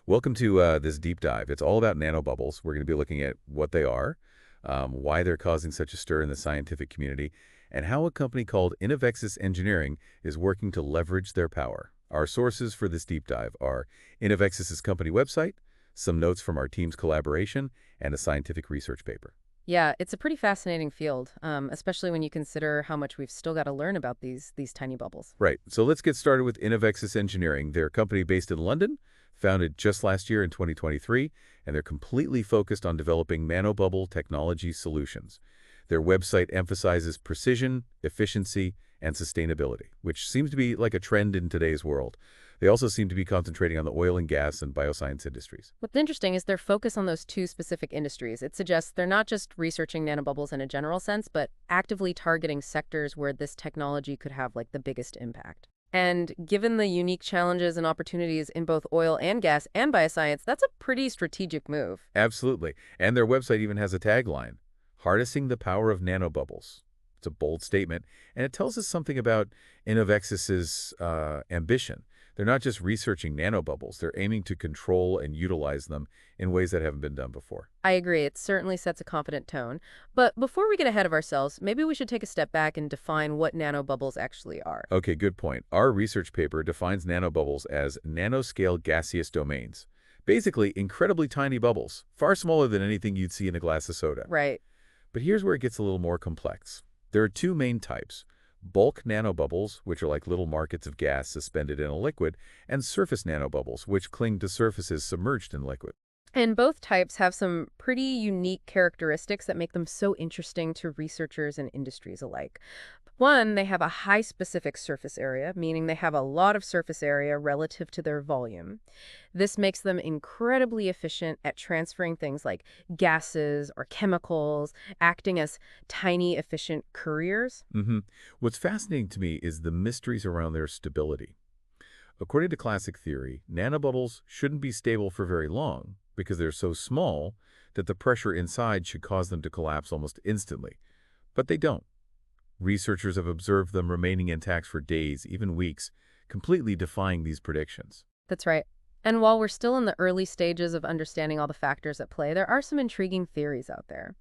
Welcome to this deep dive. It's all about nanobubbles. We're going to be looking at what they are, why they're causing such a stir in the scientific community, and how a company called Innovexis Engineering is working to leverage their power. Our sources for this deep dive are Innovexis's company website, some notes from our team's collaboration, and a scientific research paper. Yeah, it's a pretty fascinating field, especially when you consider how much we've still got to learn about these tiny bubbles. Right, so let's get started with Innovexis Engineering. They're a company based in London, founded just last year in 2023, and they're completely focused on developing nanobubble technology solutions. Their website emphasizes precision, efficiency, and sustainability, which seems to be like a trend in today's world. They also seem to be concentrating on the oil and gas and bioscience industries. What's interesting is their focus on those two specific industries. It suggests they're not just researching nanobubbles in a general sense, but actively targeting sectors where this technology could have like the biggest impact. And given the unique challenges and opportunities in both oil and gas and bioscience, that's a pretty strategic move. Absolutely. And their website even has a tagline, harnessing the power of nanobubbles. It's a bold statement, and it tells us something about Innovexis's ambition. They're not just researching nanobubbles, they're aiming to control and utilize them in ways that haven't been done before. I agree. It certainly sets a confident tone. But before we get ahead of ourselves, maybe we should take a step back and define what nanobubbles actually are. Okay, good point. Our research paper defines nanobubbles as nanoscale gaseous domains. Basically, incredibly tiny bubbles, far smaller than anything you'd see in a glass of soda. Right. But here's where it gets a little more complex. There are two main types: bulk nanobubbles, which are like little markets of gas suspended in a liquid, and surface nanobubbles, which cling to surfaces submerged in liquid. And both types have some pretty unique characteristics that make them so interesting to researchers and industries alike. One, they have a high specific surface area, meaning they have a lot of surface area relative to their volume. This makes them incredibly efficient at transferring things like gases or chemicals, acting as tiny, efficient couriers. hmm What's fascinating to me is the mysteries around their stability. According to classic theory, nanobubbles shouldn't be stable for very long because they're so small that the pressure inside should cause them to collapse almost instantly. But they don't. Researchers have observed them remaining intact for days, even weeks, completely defying these predictions. That's right. And while we're still in the early stages of understanding all the factors at play, there are some intriguing theories out there.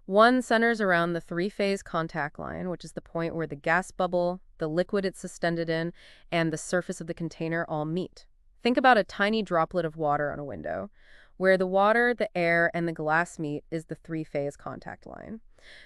One centers around the three-phase contact line, which is the point where the gas bubble, the liquid it's suspended in, and the surface of the container all meet. Think about a tiny droplet of water on a window. Where the water, the air, and the glass meet is the three-phase contact line.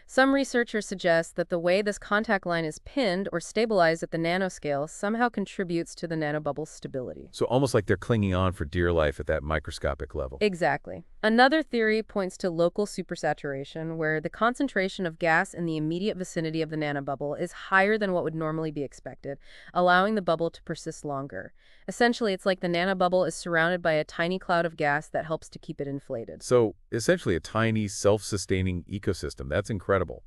Some researchers suggest that the way this contact line is pinned or stabilized at the nanoscale somehow contributes to the nanobubble's stability. So almost like they're clinging on for dear life at that microscopic level. Exactly. Another theory points to local supersaturation, where the concentration of gas in the immediate vicinity of the nanobubble is higher than what would normally be expected, allowing the bubble to persist longer. Essentially, it's like the nanobubble is surrounded by a tiny cloud of gas that helps to keep it inflated. So essentially a tiny, self-sustaining ecosystem. That's incredible.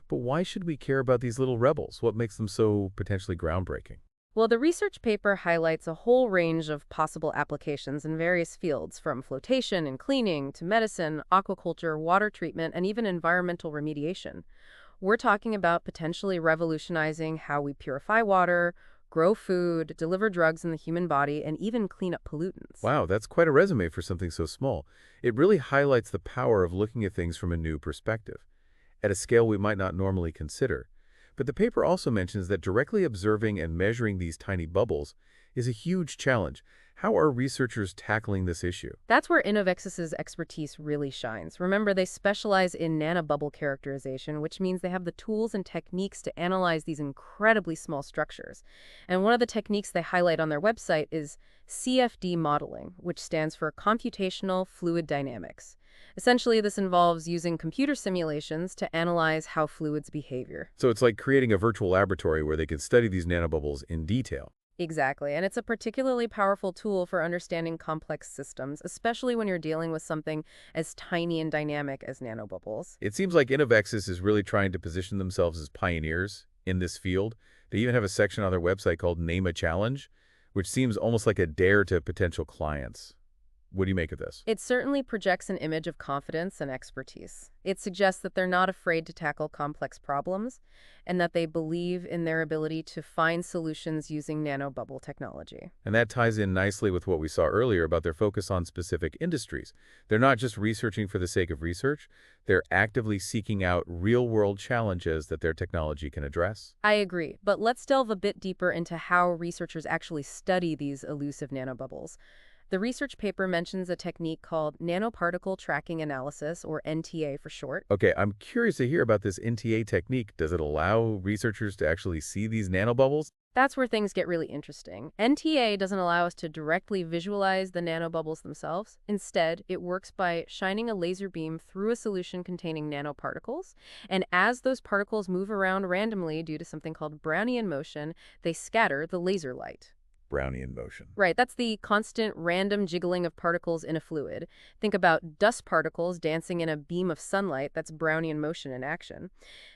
But why should we care about these little rebels? What makes them so potentially groundbreaking? Well, the research paper highlights a whole range of possible applications in various fields, from flotation and cleaning to medicine, aquaculture, water treatment, and even environmental remediation. We're talking about potentially revolutionizing how we purify water, grow food, deliver drugs in the human body, and even clean up pollutants. Wow, that's quite a resume for something so small. It really highlights the power of looking at things from a new perspective, at a scale we might not normally consider. But the paper also mentions that directly observing and measuring these tiny bubbles is a huge challenge. How are researchers tackling this issue? That's where Innovexis's expertise really shines. Remember, they specialize in nanobubble characterization, which means they have the tools and techniques to analyze these incredibly small structures. And one of the techniques they highlight on their website is CFD modeling, which stands for computational fluid dynamics. Essentially, this involves using computer simulations to analyze how fluids behave. So it's like creating a virtual laboratory where they can study these nanobubbles in detail. Exactly, and it's a particularly powerful tool for understanding complex systems, especially when you're dealing with something as tiny and dynamic as nanobubbles. It seems like Innovexis is really trying to position themselves as pioneers in this field. They even have a section on their website called Name a Challenge, which seems almost like a dare to potential clients. What do you make of this? It certainly projects an image of confidence and expertise. It suggests that they're not afraid to tackle complex problems and that they believe in their ability to find solutions using nanobubble technology. And that ties in nicely with what we saw earlier about their focus on specific industries. They're not just researching for the sake of research, they're actively seeking out real-world challenges that their technology can address. I agree, but let's delve a bit deeper into how researchers actually study these elusive nanobubbles. The research paper mentions a technique called nanoparticle tracking analysis, or NTA for short. Okay, I'm curious to hear about this NTA technique. Does it allow researchers to actually see these nanobubbles? That's where things get really interesting. NTA doesn't allow us to directly visualize the nanobubbles themselves. Instead, it works by shining a laser beam through a solution containing nanoparticles, and as those particles move around randomly due to something called Brownian motion, they scatter the laser light. Brownian motion. Right, that's the constant random jiggling of particles in a fluid. Think about dust particles dancing in a beam of sunlight. That's Brownian motion in action.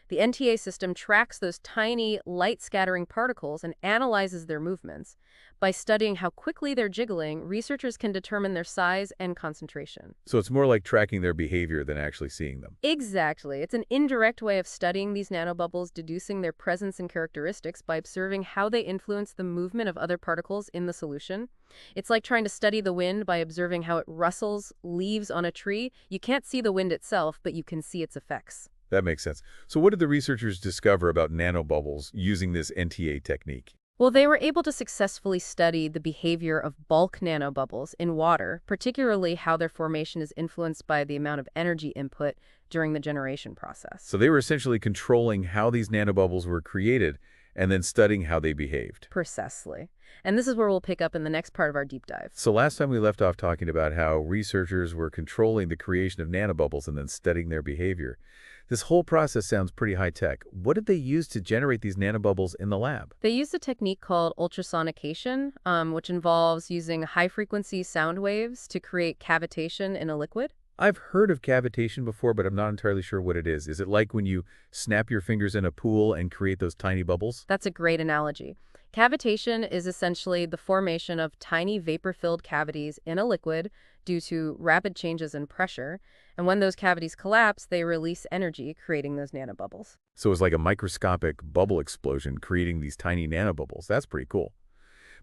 The NTA system tracks those tiny light-scattering particles and analyzes their movements. By studying how quickly they're jiggling, researchers can determine their size and concentration. So it's more like tracking their behavior than actually seeing them. Exactly. It's an indirect way of studying these nanobubbles, deducing their presence and characteristics by observing how they influence the movement of other particles in the solution. It's like trying to study the wind by observing how it rustles leaves on a tree. You can't see the wind itself, but you can see its effects. That makes sense. So what did the researchers discover about nanobubbles using this NTA technique? Well, they were able to successfully study the behavior of bulk nanobubbles in water, particularly how their formation is influenced by the amount of energy input during the generation process. So they were essentially controlling how these nanobubbles were created and then studying how they behaved. Precisely. And this is where we'll pick up in the next part of our deep dive. So last time we left off talking about how researchers were controlling the creation of nanobubbles and then studying their behavior. This whole process sounds pretty high-tech. What did they use to generate these nanobubbles in the lab? They used a technique called ultrasonication, which involves using high-frequency sound waves to create cavitation in a liquid. I've heard of cavitation before, but I'm not entirely sure what it is. Is it like when you snap your fingers in a pool and create those tiny bubbles? That's a great analogy. Cavitation is essentially the formation of tiny vapor-filled cavities in a liquid due to rapid changes in pressure. And when those cavities collapse, they release energy, creating those nanobubbles. So it's like a microscopic bubble explosion creating these tiny nanobubbles. That's pretty cool.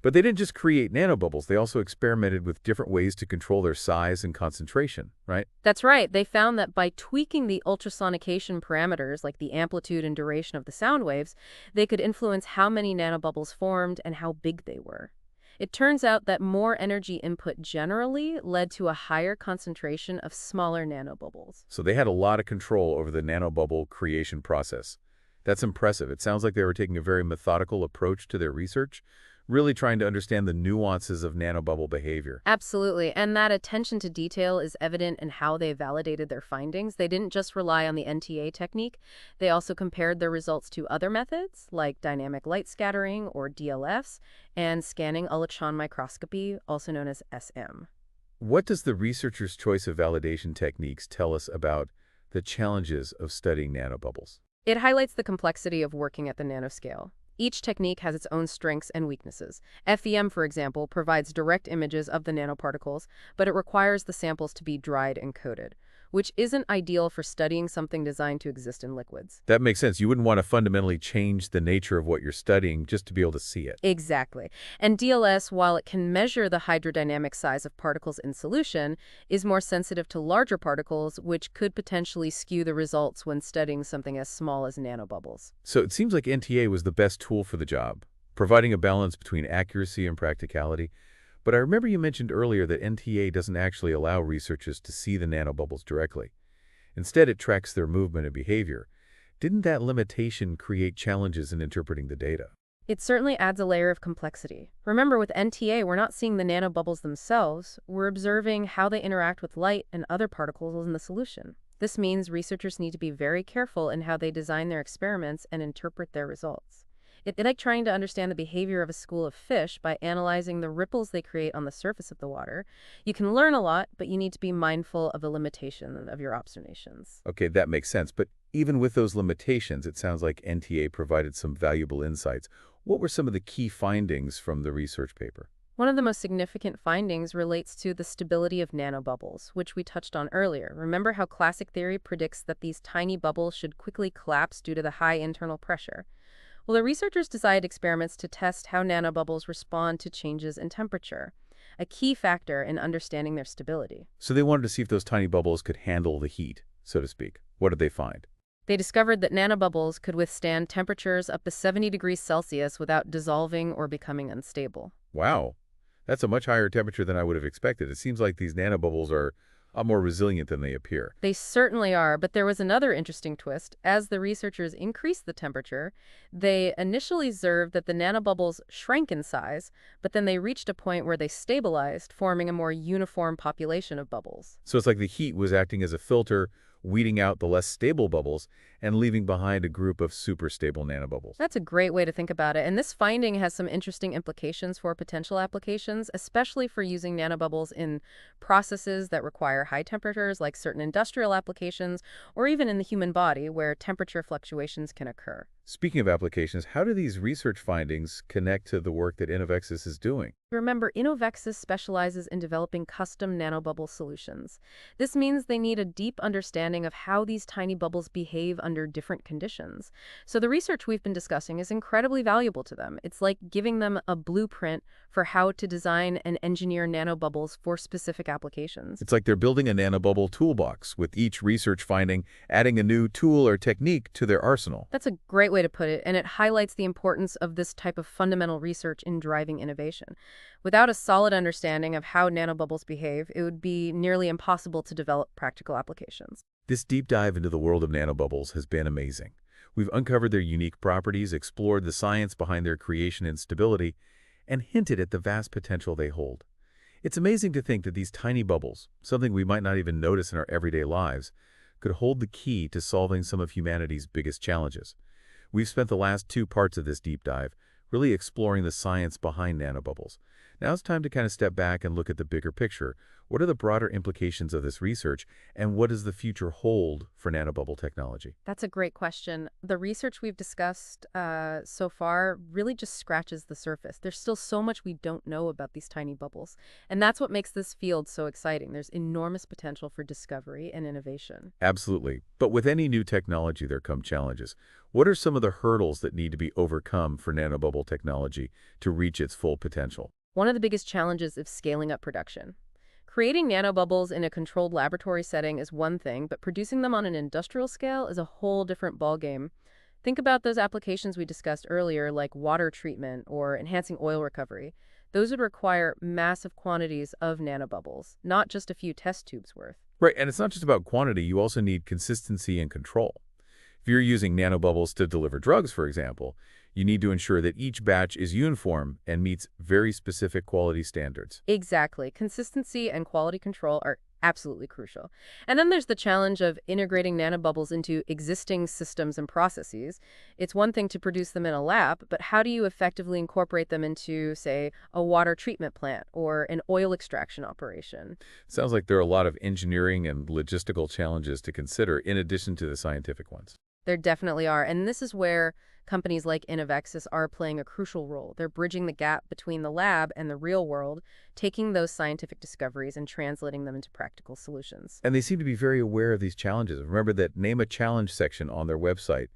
But they didn't just create nanobubbles, they also experimented with different ways to control their size and concentration, right? That's right. They found that by tweaking the ultrasonication parameters, like the amplitude and duration of the sound waves, they could influence how many nanobubbles formed and how big they were. It turns out that more energy input generally led to a higher concentration of smaller nanobubbles. So they had a lot of control over the nanobubble creation process. That's impressive. It sounds like they were taking a very methodical approach to their research, really trying to understand the nuances of nanobubble behavior. Absolutely, and that attention to detail is evident in how they validated their findings. They didn't just rely on the NTA technique. They also compared their results to other methods, like dynamic light scattering, or DLS, and scanning electron microscopy, also known as SM. What does the researcher's choice of validation techniques tell us about the challenges of studying nanobubbles? It highlights the complexity of working at the nanoscale. Each technique has its own strengths and weaknesses. FEM, for example, provides direct images of the nanoparticles, but it requires the samples to be dried and coated, which isn't ideal for studying something designed to exist in liquids. That makes sense. You wouldn't want to fundamentally change the nature of what you're studying just to be able to see it. Exactly. And DLS, while it can measure the hydrodynamic size of particles in solution, is more sensitive to larger particles, which could potentially skew the results when studying something as small as nanobubbles. So it seems like NTA was the best tool for the job, providing a balance between accuracy and practicality. But I remember you mentioned earlier that NTA doesn't actually allow researchers to see the nanobubbles directly. Instead, it tracks their movement and behavior. Didn't that limitation create challenges in interpreting the data? It certainly adds a layer of complexity. Remember, with NTA, we're not seeing the nanobubbles themselves. We're observing how they interact with light and other particles in the solution. This means researchers need to be very careful in how they design their experiments and interpret their results. It's like trying to understand the behavior of a school of fish by analyzing the ripples they create on the surface of the water. You can learn a lot, but you need to be mindful of the limitation of your observations. Okay, that makes sense. But even with those limitations, it sounds like NTA provided some valuable insights. What were some of the key findings from the research paper? One of the most significant findings relates to the stability of nanobubbles, which we touched on earlier. Remember how classic theory predicts that these tiny bubbles should quickly collapse due to the high internal pressure? Well, the researchers designed experiments to test how nanobubbles respond to changes in temperature, a key factor in understanding their stability. So they wanted to see if those tiny bubbles could handle the heat, so to speak. What did they find? They discovered that nanobubbles could withstand temperatures up to 70 degrees Celsius without dissolving or becoming unstable. Wow, that's a much higher temperature than I would have expected. It seems like these nanobubbles are a lot more resilient than they appear. They certainly are, but there was another interesting twist. As the researchers increased the temperature, they initially observed that the nanobubbles shrank in size, but then they reached a point where they stabilized, forming a more uniform population of bubbles. So it's like the heat was acting as a filter, weeding out the less stable bubbles and leaving behind a group of super stable nanobubbles. That's a great way to think about it, and this finding has some interesting implications for potential applications, especially for using nanobubbles in processes that require high temperatures, like certain industrial applications, or even in the human body, where temperature fluctuations can occur. Speaking of applications, how do these research findings connect to the work that Innovexis is doing? Remember, Innovexis specializes in developing custom nanobubble solutions. This means they need a deep understanding of how these tiny bubbles behave under different conditions. So the research we've been discussing is incredibly valuable to them. It's like giving them a blueprint for how to design and engineer nanobubbles for specific applications. It's like they're building a nanobubble toolbox, with each research finding adding a new tool or technique to their arsenal. That's a great way to put it, and it highlights the importance of this type of fundamental research in driving innovation. Without a solid understanding of how nanobubbles behave, it would be nearly impossible to develop practical applications. This deep dive into the world of nanobubbles has been amazing. We've uncovered their unique properties, explored the science behind their creation and stability, and hinted at the vast potential they hold. It's amazing to think that these tiny bubbles, something we might not even notice in our everyday lives, could hold the key to solving some of humanity's biggest challenges. We've spent the last 2 parts of this deep dive really exploring the science behind nanobubbles. Now it's time to kind of step back and look at the bigger picture. What are the broader implications of this research, and what does the future hold for nanobubble technology? That's a great question. The research we've discussed so far really just scratches the surface. There's still so much we don't know about these tiny bubbles, and that's what makes this field so exciting. There's enormous potential for discovery and innovation. Absolutely. But with any new technology, there come challenges. What are some of the hurdles that need to be overcome for nanobubble technology to reach its full potential? One of the biggest challenges is scaling up production. Creating nanobubbles in a controlled laboratory setting is one thing, but producing them on an industrial scale is a whole different ballgame. Think about those applications we discussed earlier, like water treatment or enhancing oil recovery. Those would require massive quantities of nanobubbles, not just a few test tubes worth. Right, and it's not just about quantity, you also need consistency and control. If you're using nanobubbles to deliver drugs, for example, you need to ensure that each batch is uniform and meets very specific quality standards. Exactly. Consistency and quality control are absolutely crucial. And then there's the challenge of integrating nanobubbles into existing systems and processes. It's one thing to produce them in a lab, but how do you effectively incorporate them into, say, a water treatment plant or an oil extraction operation? Sounds like there are a lot of engineering and logistical challenges to consider in addition to the scientific ones. There definitely are. And this is where companies like Innovexis are playing a crucial role. They're bridging the gap between the lab and the real world, taking those scientific discoveries and translating them into practical solutions. And they seem to be very aware of these challenges. Remember that Name a Challenge section on their website.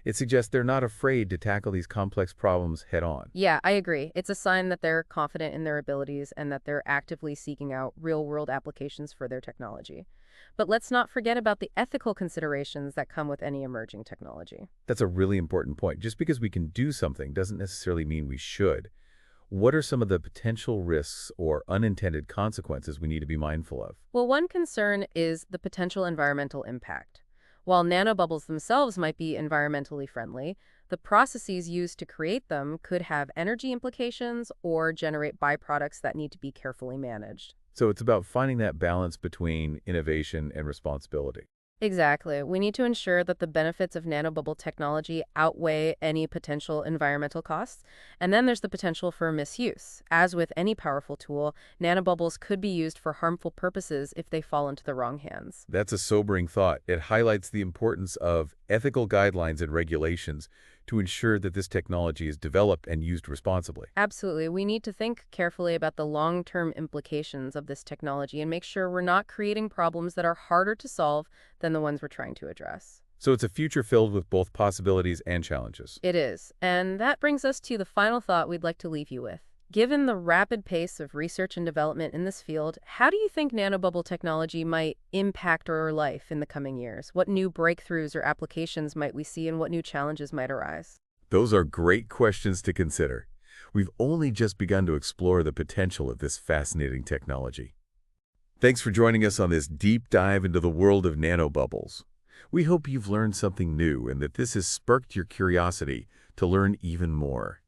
It suggests they're not afraid to tackle these complex problems head on. Yeah, I agree. It's a sign that they're confident in their abilities and that they're actively seeking out real-world applications for their technology. But let's not forget about the ethical considerations that come with any emerging technology. That's a really important point. Just because we can do something doesn't necessarily mean we should. What are some of the potential risks or unintended consequences we need to be mindful of? Well, one concern is the potential environmental impact. While nanobubbles themselves might be environmentally friendly, the processes used to create them could have energy implications or generate byproducts that need to be carefully managed. So it's about finding that balance between innovation and responsibility. Exactly. We need to ensure that the benefits of nanobubble technology outweigh any potential environmental costs. And then there's the potential for misuse. As with any powerful tool, nanobubbles could be used for harmful purposes if they fall into the wrong hands. That's a sobering thought. It highlights the importance of ethical guidelines and regulations to ensure that this technology is developed and used responsibly. Absolutely. We need to think carefully about the long-term implications of this technology and make sure we're not creating problems that are harder to solve than the ones we're trying to address. So it's a future filled with both possibilities and challenges. It is. And that brings us to the final thought we'd like to leave you with. Given the rapid pace of research and development in this field, how do you think nanobubble technology might impact our life in the coming years? What new breakthroughs or applications might we see, and what new challenges might arise? Those are great questions to consider. We've only just begun to explore the potential of this fascinating technology. Thanks for joining us on this deep dive into the world of nanobubbles. We hope you've learned something new and that this has sparked your curiosity to learn even more.